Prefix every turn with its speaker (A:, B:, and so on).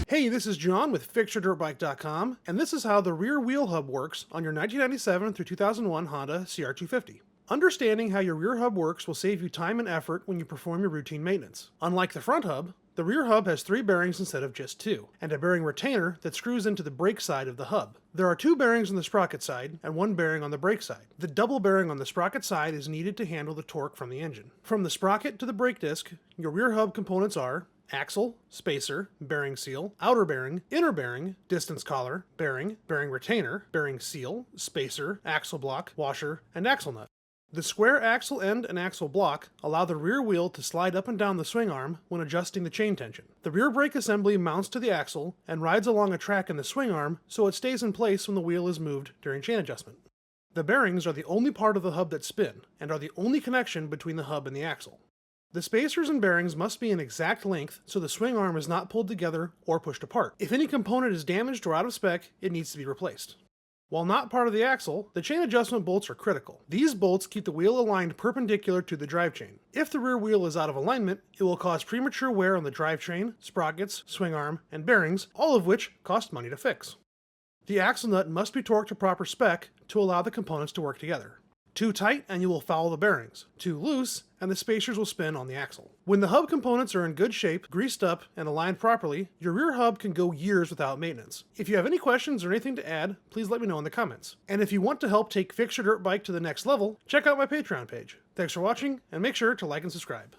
A: Hey, this is John with FixYourDirtBike.com, and this is how the rear wheel hub works on your 1997 through 2001 Honda CR250. Understanding how your rear hub works will save you time and effort when you perform your routine maintenance. Unlike the front hub, the rear hub has 3 bearings instead of just 2, and a bearing retainer that screws into the brake side of the hub. There are 2 bearings on the sprocket side and 1 bearing on the brake side. The double bearing on the sprocket side is needed to handle the torque from the engine. From the sprocket to the brake disc, your rear hub components are axle, spacer, bearing seal, outer bearing, inner bearing, distance collar, bearing, bearing retainer, bearing seal, spacer, axle block, washer, and axle nut. The square axle end and axle block allow the rear wheel to slide up and down the swing arm when adjusting the chain tension. The rear brake assembly mounts to the axle and rides along a track in the swing arm so it stays in place when the wheel is moved during chain adjustment. The bearings are the only part of the hub that spin and are the only connection between the hub and the axle. The spacers and bearings must be an exact length so the swing arm is not pulled together or pushed apart. If any component is damaged or out of spec, it needs to be replaced. While not part of the axle, the chain adjustment bolts are critical. These bolts keep the wheel aligned perpendicular to the drivechain. If the rear wheel is out of alignment, it will cause premature wear on the drivetrain, sprockets, swing arm, and bearings, all of which cost money to fix. The axle nut must be torqued to proper spec to allow the components to work together. Too tight and you will foul the bearings. Too loose and the spacers will spin on the axle. When the hub components are in good shape, greased up, and aligned properly, your rear hub can go years without maintenance. If you have any questions or anything to add, please let me know in the comments. And if you want to help take Fix Your Dirt Bike to the next level, check out my Patreon page. Thanks for watching, and make sure to like and subscribe.